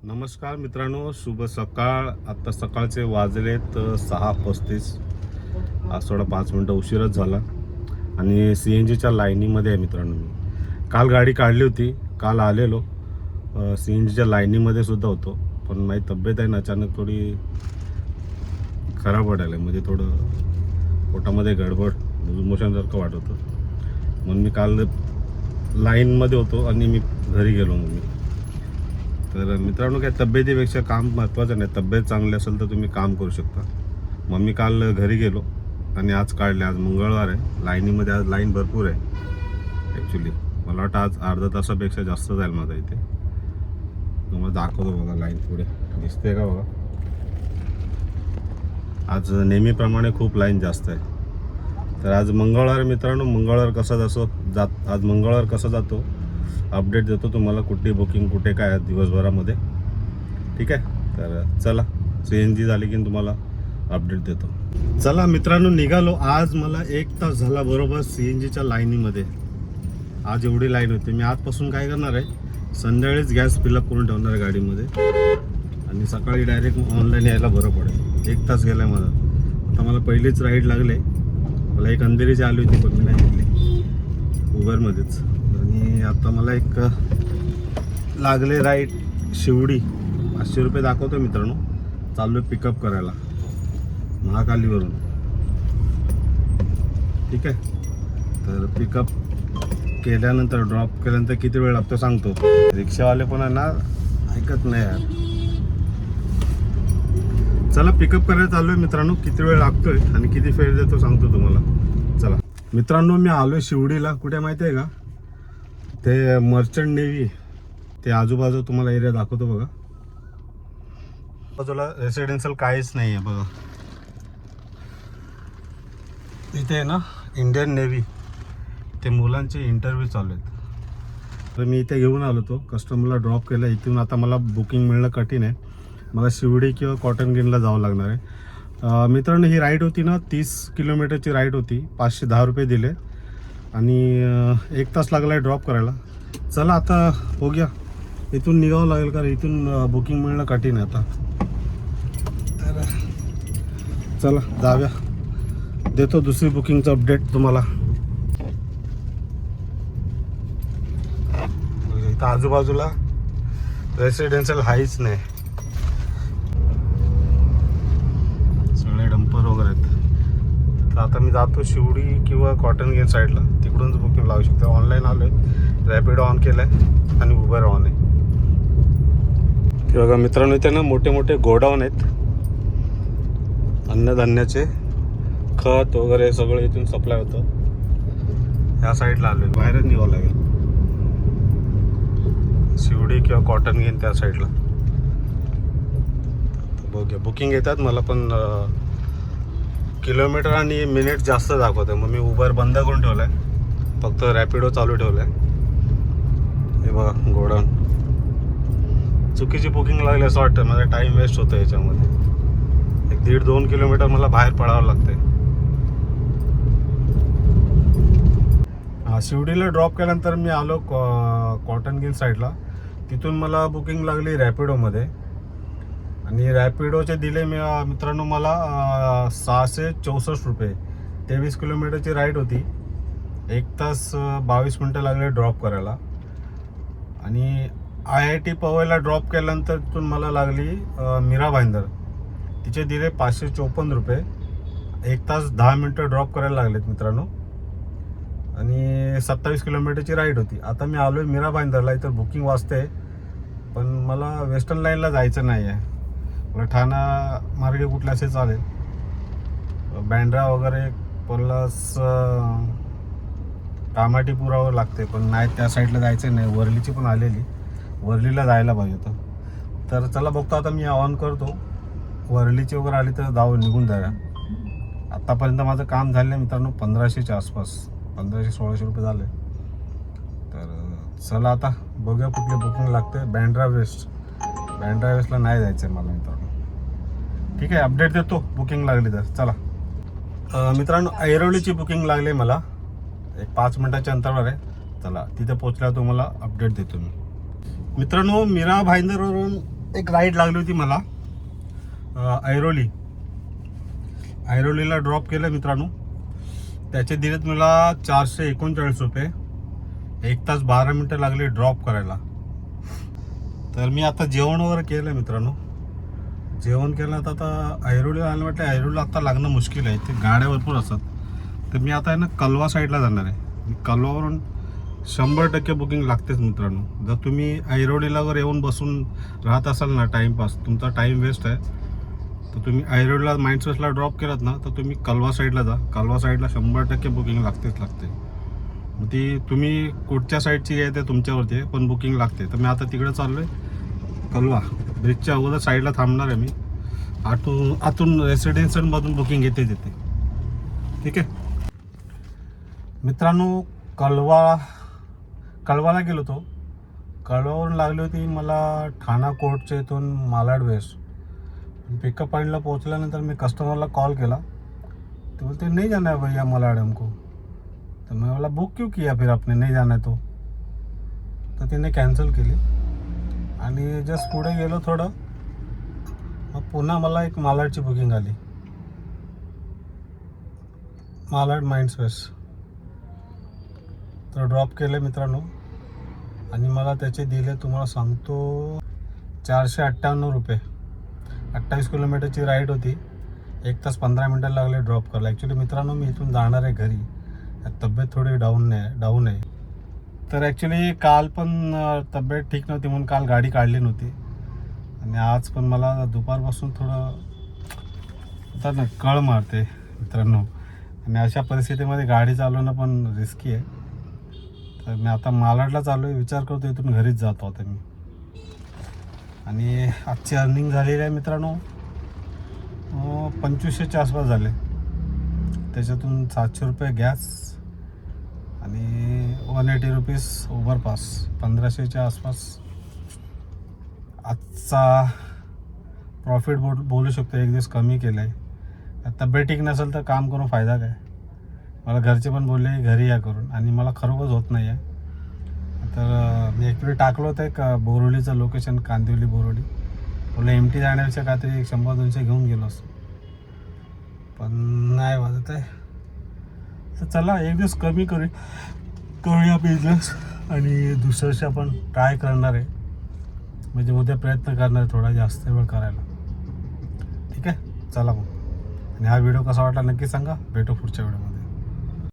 नमस्कार मित्रांनो, शुभ सकाळ. आत्ता सकाळचे वाजलेत 6:35. आज थोडा 5 मिनटं उशीरच झाला आणि सी एन जीच्या लाईनीमध्ये आहे मित्रांनो. मी काल गाडी काढली होती, काल आलेलो सी एन जीच्या लाईनीमध्ये सुद्धा होतो, पण माझी तब्येत आहे ना अचानक थोडी खराब वाटायला, म्हणजे थोडं पोटामध्ये गडबड लूज मोशनसारखं वाटत होतं. म्हणून मी काल लाईनमध्ये होतो आणि मी घरी गेलो. मग मी तर मित्रांनो, काय तब्येतीपेक्षा काम महत्त्वाचं नाही. तब्येत चांगली असेल तर तुम्ही काम करू शकता. मग मी काल घरी गेलो आणि आज काढले. आज मंगळवार आहे, लाईनीमध्ये आज लाईन भरपूर आहे. ॲक्च्युली मला वाटतं आज अर्धा तासापेक्षा जास्त जाईल माझा इथे. तुम्हाला दाखवतो बघा, लाईन पुढे दिसते का बघा. आज नेहमीप्रमाणे खूप लाईन जास्त आहे. तर आज मंगळवार आहे मित्रांनो. मंगळवार आज मंगळवार कसा जातो अपडेट देतो तुम्हाला, कुठली बुकिंग कुठे काय दिवसभरामध्ये. ठीक आहे, तर चला सी एन जी झाली की तुम्हाला अपडेट देतो. चला मित्रांनो, निघालो. आज मला 1 तास झाला बरोबर सी एन जीच्या लाईनीमध्ये. आज एवढी लाईन होती. मी आजपासून काय करणार आहे, संध्याकाळीच गॅस फिलअप करून ठेवणार आहे गाडीमध्ये आणि सकाळी डायरेक्ट ऑनलाईन यायला बरं पडेल. 1 तास गेला आहे माझा. आता मला पहिलीच राईड लागले. मला एक अंधेरीची आली होती, पण मी नाही घेतली, उबरमध्येच. आणि आता मला एक लागले राईट शिवडी. 500 रुपये दाखवतो मित्रांनो. चाललो आहे पिकअप करायला महाकालीवरून. ठीक आहे, तर पिकअप केल्यानंतर ड्रॉप केल्यानंतर किती वेळ लागतो सांगतो. रिक्षावाले पण आहे ना, ऐकत नाही यार. चला पिकअप करायला चालू आहे मित्रांनो. किती वेळ लागतोय आणि किती फेर देतो सांगतो तुम्हाला. चला मित्रांनो, मी आलोय शिवडीला. कुठे माहिती आहे का, ते मर्चंट नेव्ही, ते आजूबाजू तुम्हाला एरिया दाखवतो बघा. बाजूला रेसिडेन्शियल काहीच नाही आहे बघा. इथे आहे ना इंडियन नेव्ही, ते मुलांचे इंटरव्ह्यू चालू आहेत. तर मी इथे घेऊन आलो, तो कस्टमरला ड्रॉप केला इथून. आता मला बुकिंग मिळणं कठीण आहे. मला शिवडी किंवा कॉटन ग्रीनला जावं लागणार आहे. मित्रांनो, ही राईड होती ना 30 किलोमीटरची राईड होती. 510 रुपये दिले आणि 1 तास लागला आहे ड्रॉप करायला. चला आता बघूया, इथून निघावं लागेल कारण इथून बुकिंग मिळणं कठीण आहे आता. तर चला जाऊया, देतो दुसरी बुकिंगचं अपडेट तुम्हाला. इथं आजूबाजूला रेसिडेन्शियल हाईच नाही, सगळे डंपर वगैरे आहेत. तर आता मी जातो शिवडी किंवा कॉटन गेन साईडला, तिकडूनच बुकिंग लावू शकतो. ऑनलाईन आलो आहे, रॅपिडो ऑन केलं आहे आणि उबर ऑन आहे. ते बघा मित्रांनो, इथे ना मोठे मोठे गोडाऊन आहेत अन्नधान्याचे. खत वगैरे सगळं इथून सप्लाय होतं. ह्या साईडला आलो आहे, बाहेरच निघावं लागेल. शिवडी किंवा कॉटन गेन त्या साईडला बघूया. बुकिंग येतात मला, पण किलोमीटर आणि मिनिट जास्त दाखवते. मग मी उबर बंद करून ठेवला आहे, फक्त रॅपिडो चालू ठेवला आहे. हे बघा गोडाऊन. चुकीची बुकिंग लागली असं वाटतं. माझा टाईम वेस्ट होतो याच्यामध्ये. 1-1.5-2 किलोमीटर मला बाहेर पडावं लागते. शिवडीला ड्रॉप केल्यानंतर मी आलो कॉटन गिल साईडला. तिथून मला बुकिंग लागली रॅपिडोमध्ये आणि रॅपिडोचे दिले मी मित्रांनो मला 664 रुपये. 23 किलोमीटरची राईड होती. 1 तास 22 मिनटं लागले ड्रॉप करायला. आणि IIT पवईला ड्रॉप केल्यानंतर तिथून मला लागली मीरा भाईंदर. तिचे दिले 554 रुपये. 1 तास 10 मिनटं ड्रॉप करायला लागलेत मित्रांनो. आणि 27 किलोमीटरची राईड होती. आता मी आलो आहे मीरा भाईंदरला. इथं बुकिंग वाजते, पण मला वेस्टर्न लाईनला जायचं नाही आहे. मला ठाणा मार्गे कुठल्या असे चालेल, बँड्रा वगैरे प्लस कामाटीपुरावर लागते, पण नाही त्या साईडला जायचं नाही. वर्लीची पण आलेली, वर्लीला जायला पाहिजे होतं. तर चला बघतो, आता मी ऑन करतो. वर्लीची वगैरे आली तर निघून जाऊया. आत्तापर्यंत माझं काम झालं आहे मित्रांनो 1500च्या आसपास, 1500-1600 रुपये झाले. तर चला आता बघूया कुठली बुकिंग लागते. बँड्रा वेस्टला नाही जायचं आहे मला मित्रांनो. ठीक आहे, अपडेट देतो बुकिंग लागली तर. चला मित्रांनो, ऐरोलीची बुकिंग लागली मला, एक 5 मिनटाच्या अंतरावर आहे. चला तिथे पोचल्यावर तुम्हाला अपडेट देतो मी. मित्रांनो, मीरा भाईंदरवरून एक राईड लागली होती मला ऐरोलीला ड्रॉप केलं मित्रांनो. त्याचे दिलेत मला 439 रुपये. 1 तास 12 मिनटं लागली ड्रॉप करायला. तर मी आता जेवण वगैरे केलं मित्रांनो. जेवण केलं तर आता ऐरोलीला आलं वाटतं. ऐरोलीला आता लागणं मुश्किल आहे, ते गाड्या भरपूर असतात. तर मी आता आहे ना कलवा साईडला जाणार आहे. कलवावरून 100% बुकिंग लागतेच मित्रांनो. जर तुम्ही ऐरोलीला वगैरे येऊन बसून राहत असाल ना, टाईमपास, तुमचा टाईम वेस्ट आहे, तर तुम्ही ऐरोलीला माइंडस्पेसला ड्रॉप केलात ना, तर तुम्ही कलवा साईडला जा. कलवा साईडला 100% बुकिंग लागते. मग ती तुम्ही कुठच्या साईडची आहे ते तुमच्यावरती आहे, पण बुकिंग लागते. तर मी आता तिकडे चाललो आहे. कलवा ब्रिजच्या अगोदर साईडला थांबणार आहे मी. आतून रेसिडेन्शियलमधून बुकिंग येते तिथे. ठीक आहे मित्रांनो. कळवाला गेलो होतो. कळवावरून लागली होती मला ठाणा कोर्टच्या इथून मालाड वेस्ट. पिकअप पॉइंटला पोहोचल्यानंतर मी कस्टमरला कॉल केला. ते बोलते नहीं जाना है भैया मालाड हमको. तर मैं बोला बुक क्यों किया फिर आपने, नहीं जाना है तो. तर तिने कॅन्सल केली आणि जस्ट पुढे गेलो थोडं, मग पुन्हा मला एक मालाडची बुकिंग आली. मालाड माइंडस्पेस. तर ड्रॉप केले मित्रांनो आणि मला त्याचे दिले तुम्हाला सांगतो 498 रुपये. 28 किलोमीटरची राईड होती. 1 तास 15 मिनटं लागले ड्रॉप करायला. ॲक्च्युली मित्रांनो मी इथून जाणार आहे घरी. तब्येत थोडी डाऊन आहे. तर ॲक्च्युली काल पण तब्येत ठीक नव्हती म्हणून काल गाडी काढली नव्हती. आणि आज पण मला दुपारपासून थोडं तर ना कळ मारते मित्रांनो. आणि अशा परिस्थितीमध्ये गाडी चालवणं पण रिस्की आहे. तर मी आता मालाडला चाललो आहे. विचार करतो इथून घरीच जातो आता मी. आणि आजची अर्निंग झालेली आहे मित्रांनो 2500च्या आसपास झाले. त्याच्यातून 700 रुपये गॅस आणि 180 रुपीज ओव्हरपास. 1500च्या आसपास आजचा प्रॉफिट बोलू शकतो. एक दिवस कमी केलं आहे. तब्येत ठीक नसेल तर काम करून फायदा काय. मला घरचे पण बोलले घरी या करून, आणि मला खरोखरच होत नाही आहे. तर मी ॲक्च्युली टाकलं होतं एक बोरोलीचं लोकेशन, कांदिवली बोरोली. बोललं MT जाण्यापेक्षा काहीतरी 100-200 घेऊन गेलो असतो, पण नाही वाजत आहे. तर चला एक दिवस कमी करूया बिझनेस आणि दुसऱ्या दिवशी आपण ट्राय करणार आहे. म्हणजे उद्या प्रयत्न करणार आहे थोडा जास्त वेळ करायला. ठीक आहे चला मग. आणि हा व्हिडिओ कसा वाटला नक्की सांगा. भेटू पुढच्या व्हिडिओमध्ये.